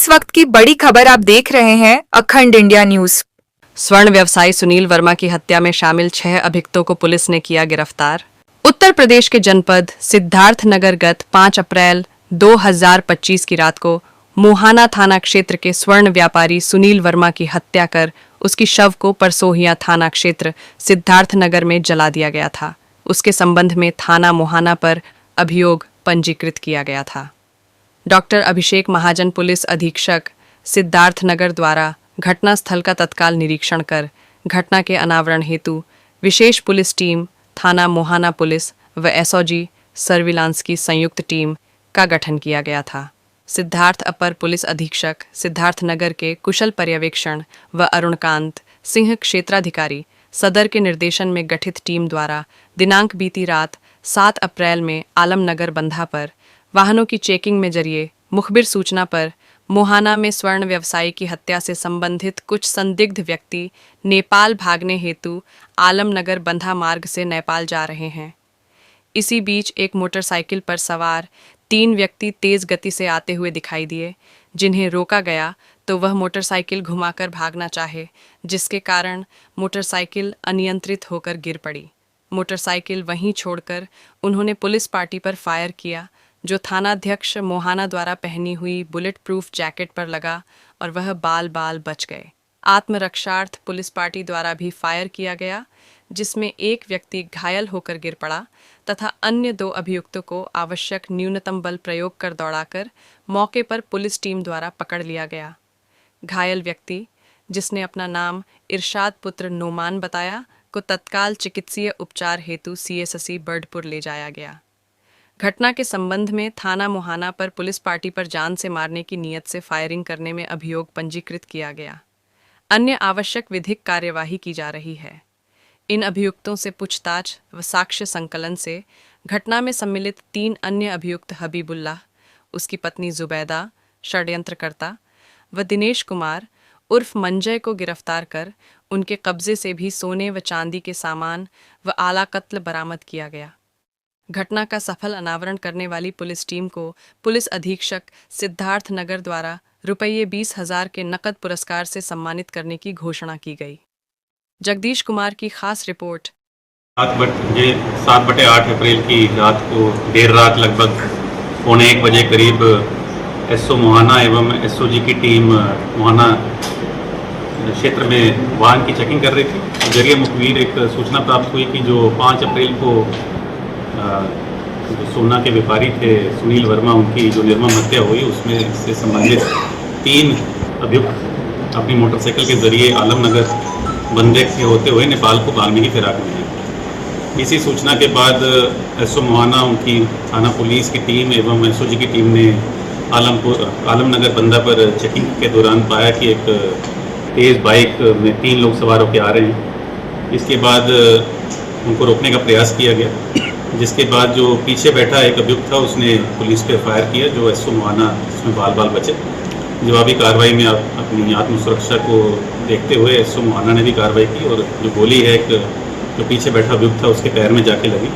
वक्त की बड़ी खबर आप देख रहे हैं अखंड इंडिया न्यूज। स्वर्ण व्यवसायी सुनील वर्मा की हत्या में शामिल 6 अभियुक्तों को पुलिस ने किया गिरफ्तार। उत्तर प्रदेश के जनपद सिद्धार्थनगर गत 5 अप्रैल 2025 की रात को मोहाना थाना क्षेत्र के स्वर्ण व्यापारी सुनील वर्मा की हत्या कर उसकी शव को परसोहिया थाना क्षेत्र सिद्धार्थनगर में जला दिया गया था। उसके संबंध में थाना मोहाना पर अभियोग पंजीकृत किया गया था। डॉक्टर अभिषेक महाजन पुलिस अधीक्षक सिद्धार्थनगर द्वारा घटनास्थल का तत्काल निरीक्षण कर घटना के अनावरण हेतु विशेष पुलिस टीम थाना मोहाना पुलिस व एसओजी सर्विलांस की संयुक्त टीम का गठन किया गया था। सिद्धार्थ अपर पुलिस अधीक्षक सिद्धार्थनगर के कुशल पर्यवेक्षण व अरुणकांत सिंह क्षेत्राधिकारी सदर के निर्देशन में गठित टीम द्वारा दिनांक बीती रात 7 अप्रैल में आलमनगर बंधा पर वाहनों की चेकिंग में जरिए मुखबिर सूचना पर मोहाना में स्वर्ण व्यवसायी की हत्या से संबंधित कुछ संदिग्ध व्यक्ति नेपाल भागने हेतु आलमनगर बंधा मार्ग से नेपाल जा रहे हैं। इसी बीच एक मोटरसाइकिल पर सवार 3 व्यक्ति तेज गति से आते हुए दिखाई दिए, जिन्हें रोका गया तो वह मोटरसाइकिल घुमाकर भागना चाहे, जिसके कारण मोटरसाइकिल अनियंत्रित होकर गिर पड़ी। मोटरसाइकिल वहीं छोड़कर उन्होंने पुलिस पार्टी पर फायर किया, जो थानाध्यक्ष मोहाना द्वारा पहनी हुई बुलेट प्रूफ जैकेट पर लगा और वह बाल बाल बच गए। आत्मरक्षार्थ पुलिस पार्टी द्वारा भी फायर किया गया, जिसमें एक व्यक्ति घायल होकर गिर पड़ा तथा अन्य 2 अभियुक्तों को आवश्यक न्यूनतम बल प्रयोग कर दौड़ाकर मौके पर पुलिस टीम द्वारा पकड़ लिया गया। घायल व्यक्ति, जिसने अपना नाम इरशाद पुत्र नोमान बताया, को तत्काल चिकित्सीय उपचार हेतु सीएससी बर्डपुर ले जाया गया। घटना के संबंध में थाना मोहाना पर पुलिस पार्टी पर जान से मारने की नीयत से फायरिंग करने में अभियोग पंजीकृत किया गया। अन्य आवश्यक विधिक कार्यवाही की जा रही है। इन अभियुक्तों से पूछताछ व साक्ष्य संकलन से घटना में सम्मिलित 3 अन्य अभियुक्त हबीबुल्लाह, उसकी पत्नी जुबैदा, षड्यंत्रकर्ता व दिनेश कुमार उर्फ मंजय को गिरफ्तार कर उनके कब्जे से भी सोने व चांदी के सामान व आला कत्ल बरामद किया गया। घटना का सफल अनावरण करने वाली पुलिस टीम को पुलिस अधीक्षक सिद्धार्थनगर द्वारा रुपये 20,000 के नकद पुरस्कार से सम्मानित करने की घोषणा की गई। जगदीश कुमार की खास रिपोर्ट। 7/8 अप्रैल की रात को देर रात लगभग 1:15 बजे करीब एसओ मोहाना एवं एसओजी की टीम मोहाना क्षेत्र में वाहन की चेकिंग कर रही थी। जरिए मुखबिर एक सूचना प्राप्त हुई कि जो 5 अप्रैल को जो सोना के व्यापारी थे सुनील वर्मा, उनकी जो निर्मम हत्या हुई उसमें से संबंधित 3 अभियुक्त अपनी मोटरसाइकिल के जरिए आलमनगर बंदे से होते हुए नेपाल को भागने की फिराक में हैं। इसी सूचना के बाद एसओ मोहाना, उनकी थाना पुलिस की टीम एवं एसओजी की टीम ने आलमनगर बंदा पर चेकिंग के दौरान पाया कि एक तेज़ बाइक में 3 लोग सवार होकर आ रहे हैं। इसके बाद उनको रोकने का प्रयास किया गया, जिसके बाद जो पीछे बैठा एक अभियुक्त था उसने पुलिस पे फायर किया, जो एसओ मोहाना उसमें बाल बाल बचे। जवाबी कार्रवाई में अपनी आत्मसुरक्षा को देखते हुए एसओ मोहाना ने भी कार्रवाई की और जो गोली है जो पीछे बैठा अभियुक्त था उसके पैर में जाके लगी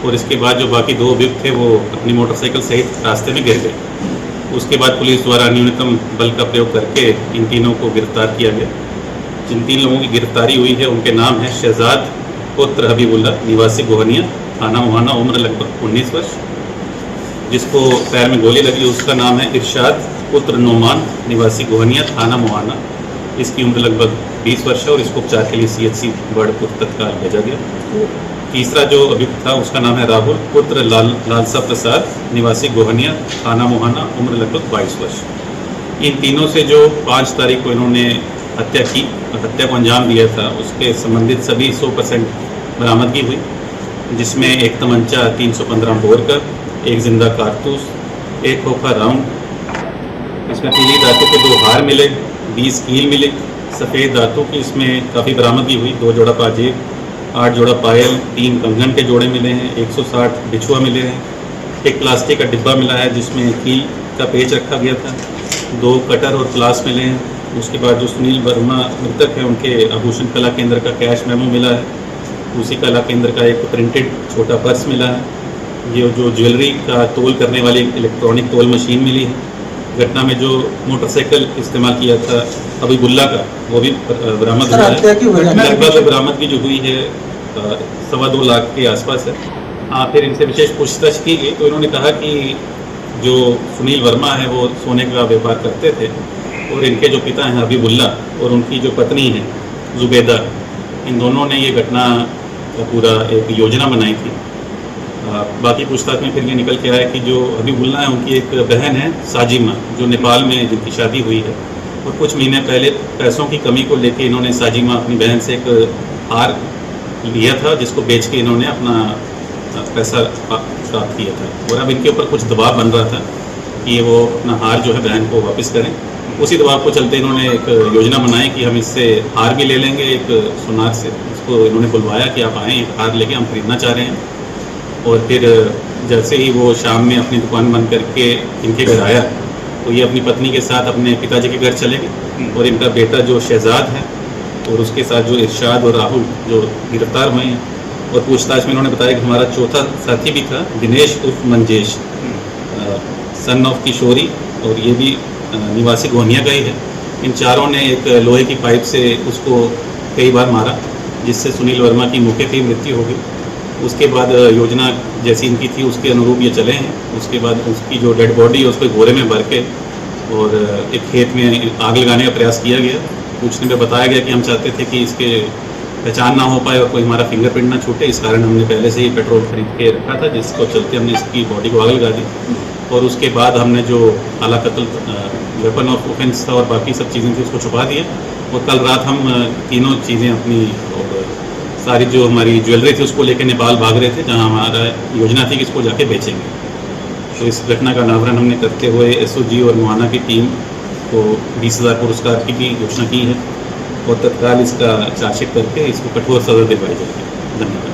और इसके बाद जो बाकी 2 अभियुक्त थे वो अपनी मोटरसाइकिल सहित रास्ते में गिर गए। उसके बाद पुलिस द्वारा न्यूनतम बल का प्रयोग करके इन तीनों को गिरफ्तार किया गया। जिन 3 लोगों की गिरफ्तारी हुई है उनके नाम है शहजाद पुत्र हबीबुल्लाह, निवासी गोहनिया, थाना मोहाना, उम्र लगभग 19 वर्ष। जिसको पैर में गोली लगी उसका नाम है इरशाद पुत्र नोमान, निवासी गोहनिया, थाना मोहाना। इसकी उम्र लगभग 20 वर्ष है और इसको उपचार के लिए सीएचसी बर्डपुर तत्काल भेजा गया। तीसरा जो अभियुक्त था उसका नाम है राहुल पुत्र लालसा प्रसाद, निवासी गोहनिया, थाना मोहाना, उम्र लगभग 22 वर्ष। इन तीनों से जो 5 तारीख को इन्होंने हत्या की, हत्या को अंजाम दिया था, उसके संबंधित सभी 100% बरामदगी हुई, जिसमें एक तमंचा 315 बोर का, एक जिंदा कारतूस, एक खोखा राउंड, इसमें पीली धातु के 2 हार मिले, 20 कील मिले, सफ़ेद धातु की इसमें काफ़ी बरामदगी हुई, 2 जोड़ा पाजेब, 8 जोड़ा पायल, 3 कंगन के जोड़े मिले हैं, 160 बिछुआ मिले हैं, एक प्लास्टिक का डिब्बा मिला है जिसमें कील का पेच रखा गया था, 2 कटर और प्लास मिले हैं। उसके बाद जो सुनील वर्मा मृतक है उनके आभूषण कला केंद्र का कैश मेमो मिला है, उसी कला केंद्र का एक प्रिंटेड छोटा पर्स मिला है, ये जो ज्वेलरी का तोल करने वाली इलेक्ट्रॉनिक तोल मशीन मिली है, घटना में जो मोटरसाइकिल इस्तेमाल किया था हबीबुल्ला का, वो भी बरामद हुआ है। लगभग बरामदगी जो हुई है 2.25 लाख के आसपास है। हाँ, फिर इनसे विशेष पूछताछ की गई तो इन्होंने कहा कि जो सुनील वर्मा है वो सोने का व्यापार करते थे और इनके जो पिता हैं हबीबुल्ला और उनकी जो पत्नी है जुबैदा, इन दोनों ने ये घटना का पूरा एक योजना बनाई थी। बाकी पूछताछ में फिर ये निकल के आया कि जो हबीबुल्ला है उनकी एक बहन है साजिमा, जो नेपाल में जिनकी शादी हुई है, और कुछ महीने पहले पैसों की कमी को लेकर इन्होंने साजिमा अपनी बहन से एक हार लिया था जिसको बेच के इन्होंने अपना पैसा प्राप्त किया था। और अब इनके ऊपर कुछ दबाव बन रहा था कि वो अपना हार जो है बहन को वापस करें। उसी दबाव को चलते इन्होंने एक योजना बनाई कि हम इससे हार भी ले लेंगे एक सुनार से। उसको इन्होंने बुलवाया कि आप आएँ, एक हार लेके हम खरीदना चाह रहे हैं। और फिर जैसे ही वो शाम में अपनी दुकान बंद करके इनके घर आया तो ये अपनी पत्नी के साथ अपने पिताजी के घर चले गए और इनका बेटा जो शहजाद है और उसके साथ जो इरशाद और राहुल जो गिरफ्तार हुए हैं। और पूछताछ में इन्होंने बताया कि हमारा चौथा साथी भी था, दिनेश उर्फ मंजेश, सन ऑफ किशोरी, और ये भी निवासी गोहनिया का ही है। इन चारों ने एक लोहे की पाइप से उसको कई बार मारा जिससे सुनील वर्मा की मौके पर ही मृत्यु हो गई। उसके बाद योजना जैसी इनकी थी उसके अनुरूप ये चले हैं। उसके बाद उसकी जो डेड बॉडी है उसको घोड़े में भर के और एक खेत में आग लगाने का प्रयास किया गया। पूछने में बताया गया कि हम चाहते थे कि इसके पहचान ना हो पाए और कोई हमारा फिंगरप्रिंट ना छूटे, इस कारण हमने पहले से ही पेट्रोल खरीद के रखा था, जिसको चलते हमने इसकी बॉडी को आग लगा दी। और उसके बाद हमने जो आला कत्ल वेपन ऑफ ऑफेंस था और बाकी सब चीज़ें थी उसको छुपा दिया। और कल रात हम तीनों चीज़ें अपनी और सारी जो हमारी ज्वेलरी थी उसको लेके नेपाल भाग रहे थे, जहां हमारा योजना थी कि इसको जाके बेचेंगे। तो इस घटना का अनावरण हमने करते हुए एसओजी और मुआना की टीम को 20,000 पुरस्कार की भी घोषणा की है और तत्काल इसका चार्जशीट करके इसको कठोर सजा दिलवाई जाएगी। धन्यवाद।